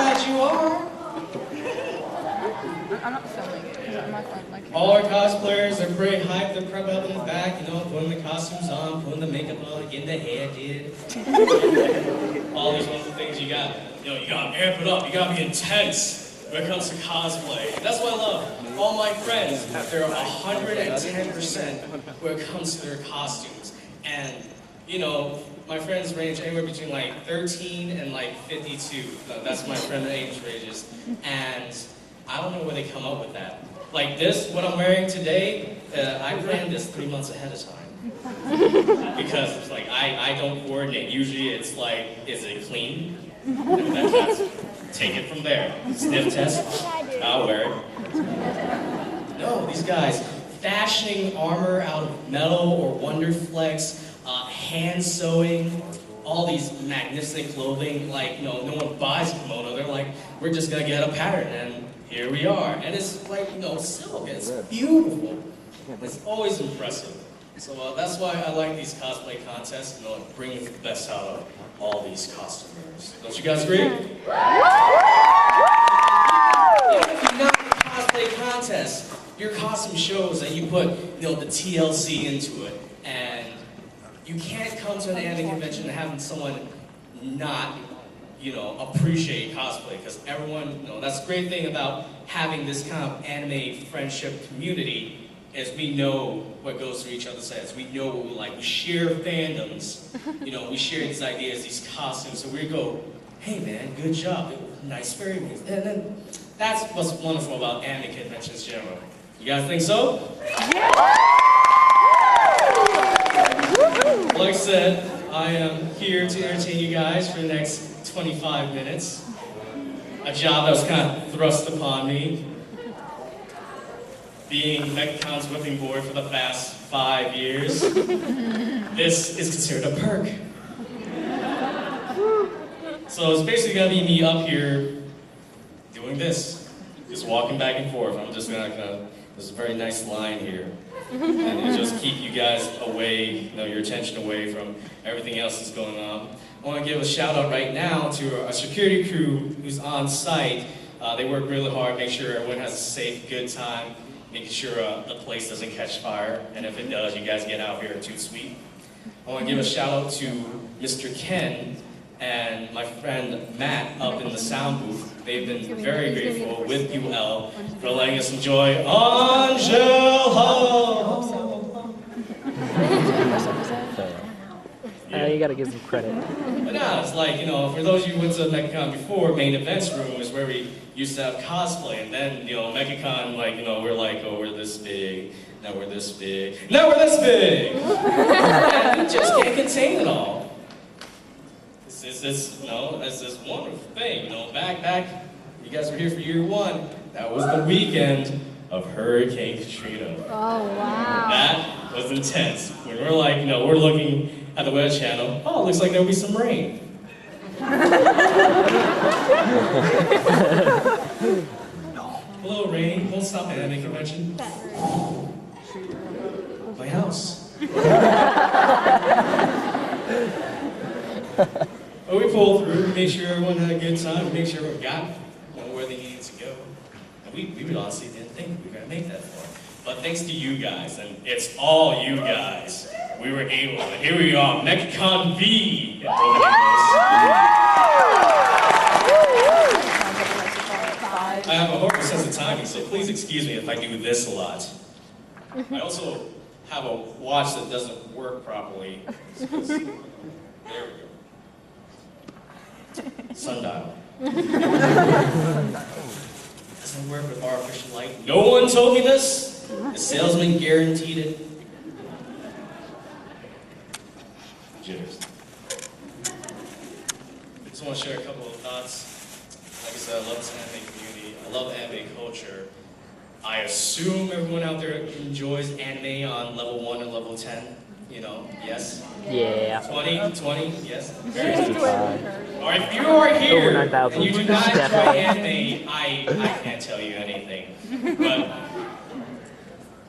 glad you are. I'm not filming it because I'm not like All our cosplayers are pretty hyped. They're prepped up in the back, you know, putting the costumes on, putting the makeup on, getting the hair did. All these wonderful things you got. You know, you gotta amp it up. You gotta be intense when it comes to cosplay. That's what I love. All my friends, they're 110% when it comes to their costumes. And, you know, my friends range anywhere between like 13 and like 52. That's my friend age ranges. And I don't know where they come up with that. Like this, what I'm wearing today, I planned this 3 months ahead of time. Because it's like, I don't coordinate. Usually it's like, is it clean? And that's, take it from there. Sniff test, I'll wear it. No, these guys, fashioning armor out of metal or Wonderflex, hand sewing, all these magnificent clothing, like, you know, no one buys a kimono. They're like, we're just gonna get a pattern, and here we are. And it's like, you know, silk, it's beautiful. It's always impressive. So that's why I like these cosplay contests, you know, bringing the best out of all these costumers. Don't you guys agree? Even if you're not in a cosplay contest, your costume shows that you put, you know, the TLC into it, and you can't come to an anime convention and having someone not, you know, appreciate cosplay, because everyone, you know, that's the great thing about having this kind of anime friendship community is we know what goes through each other's heads. We know what we like. We share fandoms. You know, we share these ideas, these costumes. So we go, hey man, good job. Nice fairy moves. And then that's what's wonderful about anime conventions in general. You guys think so? Yeah! Like I said, I am here to entertain you guys for the next 25 minutes. A job that was kind of thrust upon me. Being Mechacon's whipping boy for the past 5 years, this is considered a perk. So it's basically gonna be me up here doing this, just walking back and forth. I'm just gonna there's a very nice line here, and it'll just keep you guys away, you know, your attention away from everything else that's going on. I want to give a shout out right now to our security crew who's on site. They work really hard, make sure everyone has a safe, good time. Making sure the place doesn't catch fire, and if it does, you guys get out here too sweet. I want to give a shout out to Mr. Ken and my friend Matt up in the sound booth. They've been very grateful with UL for letting us enjoy Angel. You gotta give some credit. But no, it's like, you know, for those of you who went to Mechacon before, main events room is where we used to have cosplay, and then, you know, Mechacon, like, you know, we're like, oh, we're this big, now we're this big, now we're this big! And we just can't contain it all. It's this, you know, it's this wonderful thing, you know, back, you guys were here for year one, that was the weekend of Hurricane Katrina. Oh, wow. That was intense. When we're like, you know, we're looking at the Weather Channel, oh, it looks like there'll be some rain. Hello, rain. Won't stop at anime convention. My house. But we pulled through, we made sure everyone had a good time, we made sure everyone got, you know, where they needed to go. And we would honestly didn't think we were going to make that far. But thanks to you guys, and it's all you guys, we were able, and here we are, Mechacon V. I have a horrible sense of timing, so please excuse me if I do this a lot. I also have a watch that doesn't work properly. There we go. Sundial. Doesn't work with artificial light. No one told me this. The salesman guaranteed it. Cheers. I just want to share a couple of thoughts. Like I said, I love this anime community. I love anime culture. I assume everyone out there enjoys anime on level 1 and level 10. You know, yes? Yeah. 20, yes? Very good. Or if you are here and you do not enjoy anime, I can't tell you anything. But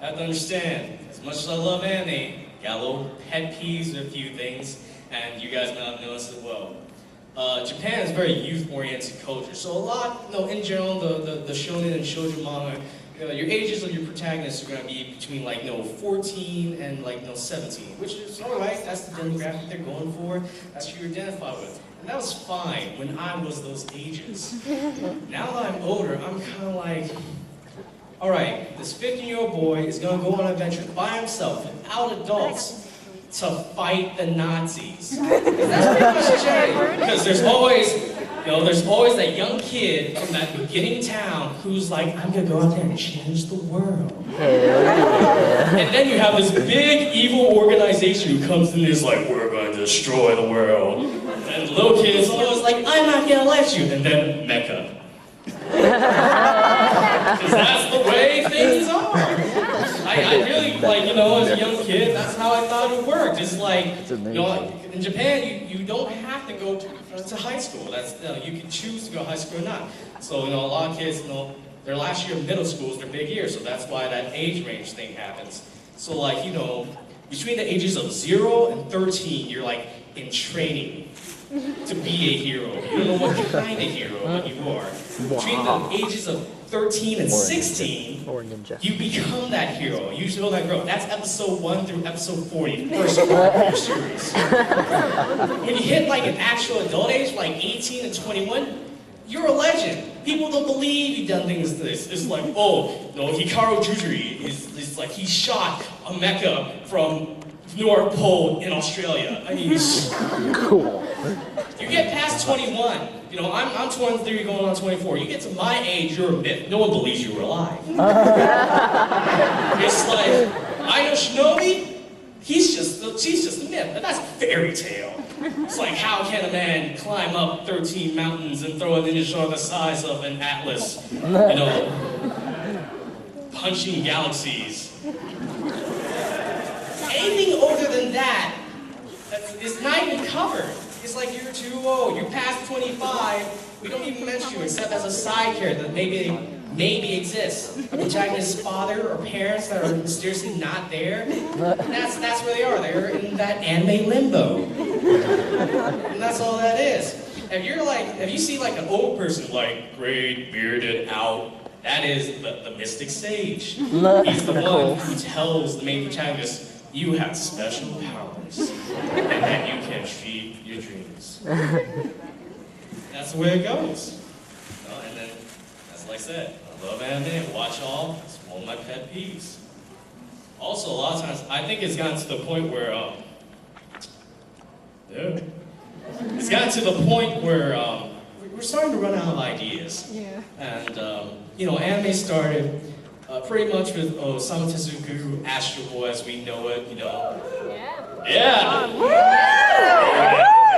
I have to understand, as much as I love anime, got a little pet peeves with a few things, and you guys may have noticed as well. Japan is a very youth-oriented culture. So a lot, in general, the shonen and shoujo manga, your ages of your protagonists are going to be between 14 and 17, which is all right. That's the demographic they're going for. That's who you identify with. And that was fine when I was those ages. Now that I'm older, I'm kind of like, all right, this 15-year-old boy is going to go on an adventure by himself, without adults, to fight the Nazis. That's pretty much a shame. Because there's always that young kid from that beginning town who's like, I'm gonna go out there and change the world. And then you have this big evil organization who comes in and is like, we're going to destroy the world. And the little kid is always like, I'm not gonna let you. And then Mecha. Because that's the way things are. I really, as a young kid, that's how I thought it worked. It's like, in Japan, you don't have to go to high school. That's, you can choose to go to high school or not. So, a lot of kids, their last year of middle school is their big year, so that's why that age range thing happens. So, between the ages of 0 and 13, you're, in training to be a hero. You don't know what kind of hero, but you are. Between the ages of 13 and 16, you become that hero. You show that growth. That's episode 1 through episode 40, the first part of your series. When you hit an actual adult age, 18 and 21, you're a legend. People don't believe you've done things to this. It's like, Hikaru Jujuri is like he shot a mecha from North Pole in Australia. I mean, Cool. You get past 21. I'm 23 going on 24. You get to my age, you're a myth. No one believes you were alive. It's like, I know Shinobi, she's just a myth. But that's a fairy tale. It's like, how can a man climb up 13 mountains and throw a ninja sword the size of an atlas? Punching galaxies. Anything older than that is not even covered. It's like you're too old. You're past 25. We don't even mention you except as a side character that maybe exists. A protagonist's father or parents that are mysteriously not there. That's where they are. They're in that anime limbo. And that's all that is. If you see an old person great, bearded, out, that is the mystic sage. He's the one who tells the main protagonist, you have special powers, and that you can achieve your dreams. That's the way it goes. And then, as I said, I love anime, watch all, it's one of my pet peeves. Also, a lot of times, I think it's gotten to the point where, it's gotten to the point where we're starting to run out of ideas. Yeah. And, anime started pretty much with Osamu Tezuka, Astro Boy as we know it, Yeah!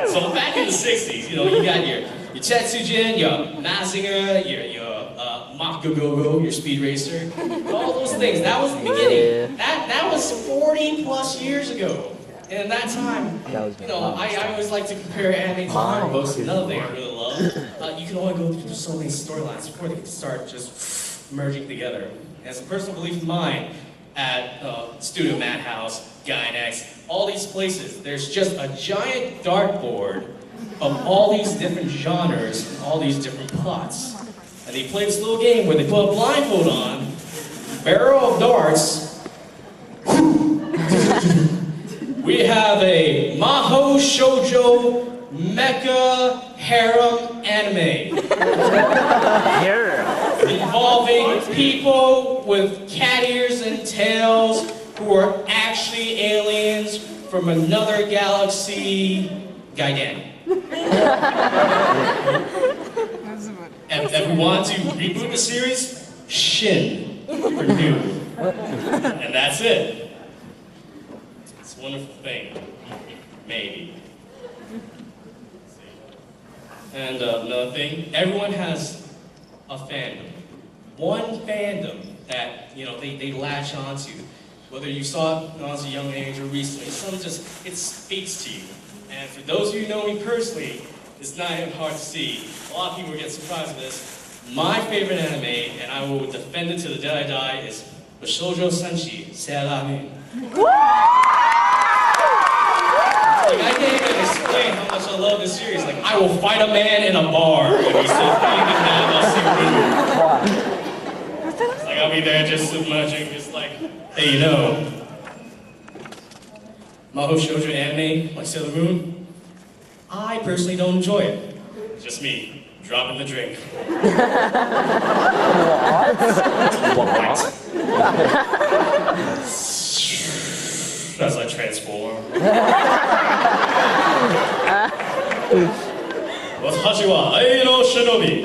So back in the 60s, you got your Tetsujin, your Mazinger, your Makugogo, your Speed Racer, all those things. That was the beginning. That was 40 plus years ago. And at that time, I always like to compare anime to comic books. Another thing I really love. You can only go through so many storylines before they can start just merging together. As a personal belief of mine, at Studio Madhouse, Gynex, all these places, there's just a giant dartboard of all these different genres and all these different plots. And they play this little game where they put a blindfold on, barrel of darts. We have a Maho Shoujo Mecha Harem anime. Involving people with cat ears and tails who are actually aliens from another galaxy, Gaiden. If we want to reboot the series, Shin for new. And that's it. It's a wonderful thing. Maybe. And another thing, everyone has a fandom. One fandom that, they latch onto. Whether you saw it as a young age or recently, it speaks to you. And for those of you who know me personally, it's not even hard to see. A lot of people get surprised with this. My favorite anime, and I will defend it to the day I die, is Shoujo Senshi, Seiramen. Like, I can't even explain how much I love this series. Like, I will fight a man in a bar if he says anything bad about Superman. It's like, I'll be there just smudging, just like, hey, you know, Maho Shoujo anime, like Sailor Moon, I personally don't enjoy it. Just me, dropping the drink. What? As I transform. 私は愛の忍び。